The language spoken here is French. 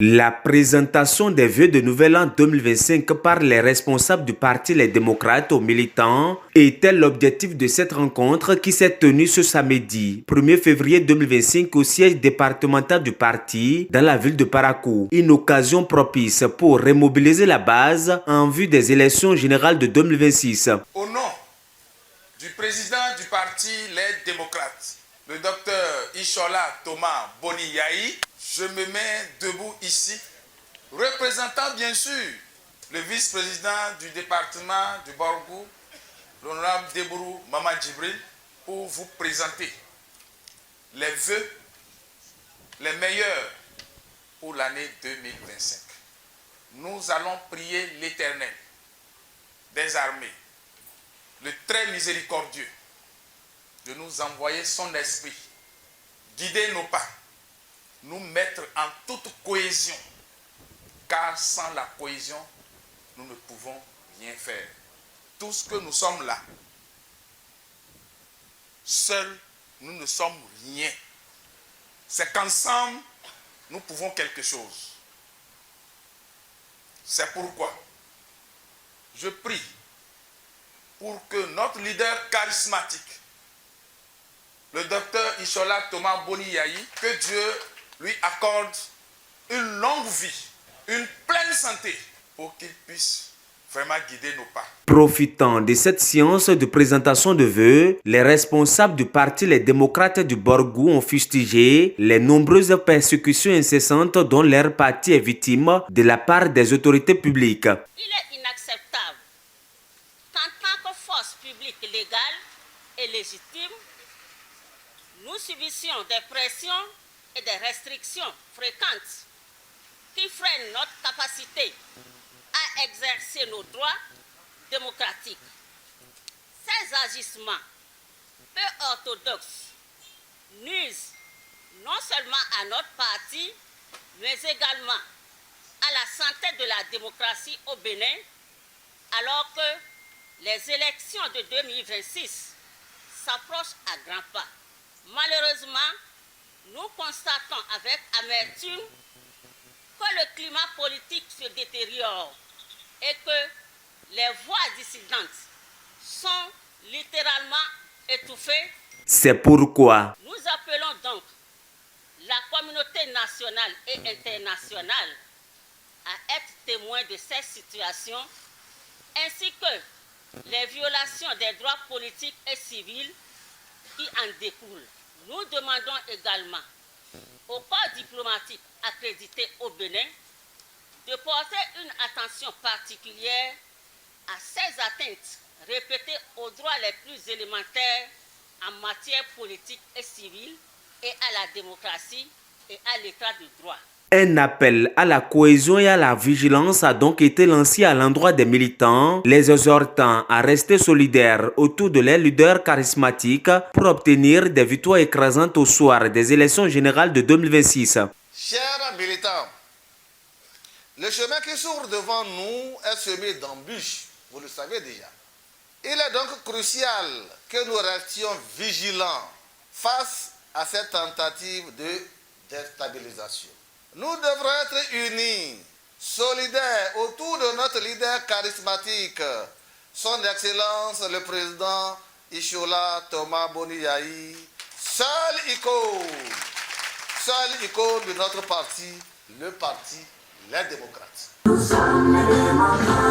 La présentation des vœux de Nouvel An 2025 par les responsables du Parti Les Démocrates aux militants était l'objectif de cette rencontre qui s'est tenue ce samedi, 1er février 2025 au siège départemental du parti dans la ville de Parakou. Une occasion propice pour remobiliser la base en vue des élections générales de 2026. Au nom du président du parti Les Démocrates, le docteur Ishola Thomas Boni-Yayi, je me mets debout ici, représentant bien sûr le vice-président du département du Borgou, l'honorable Debrou Mama Djibril, pour vous présenter les vœux les meilleurs pour l'année 2025. Nous allons prier l'Éternel des armées, le très miséricordieux, de nous envoyer son esprit, guider nos pas, nous mettre en toute cohésion, car sans la cohésion, nous ne pouvons rien faire. Tout ce que nous sommes là, seuls, nous ne sommes rien. C'est qu'ensemble, nous pouvons quelque chose. C'est pourquoi je prie pour que notre leader charismatique, le docteur Ishola Thomas Boni-Yayi, que Dieu lui accorde une longue vie, une pleine santé, pour qu'il puisse vraiment guider nos pas. Profitant de cette séance de présentation de vœux, les responsables du parti Les Démocrates du Borgou ont fustigé les nombreuses persécutions incessantes dont leur parti est victime de la part des autorités publiques. Il est inacceptable qu'en tant que force publique légale et légitime, nous subissions des pressions et des restrictions fréquentes qui freinent notre capacité à exercer nos droits démocratiques. Ces agissements peu orthodoxes nuisent non seulement à notre parti, mais également à la santé de la démocratie au Bénin, alors que les élections de 2026 s'approchent à grands pas. Malheureusement, nous constatons avec amertume que le climat politique se détériore et que les voix dissidentes sont littéralement étouffées. C'est pourquoi Nous appelons donc la communauté nationale et internationale à être témoins de ces situations, ainsi que les violations des droits politiques et civils qui en découlent. Nous demandons également au corps diplomatique accrédité au Bénin de porter une attention particulière à ces atteintes répétées aux droits les plus élémentaires en matière politique et civile et à la démocratie et à l'état de droit. un appel à la cohésion et à la vigilance a donc été lancé à l'endroit des militants, les exhortant à rester solidaires autour de leurs leaders charismatiques pour obtenir des victoires écrasantes au soir des élections générales de 2026. Chers militants, le chemin qui s'ouvre devant nous est semé d'embûches, vous le savez déjà. Il est donc crucial que nous restions vigilants face à cette tentative de déstabilisation. Nous devrons être unis, solidaires autour de notre leader charismatique, son Excellence le Président Ishola Thomas Boni-Yayi, seul icône de notre parti, le parti Les Démocrates. Nous sommes les démocrates.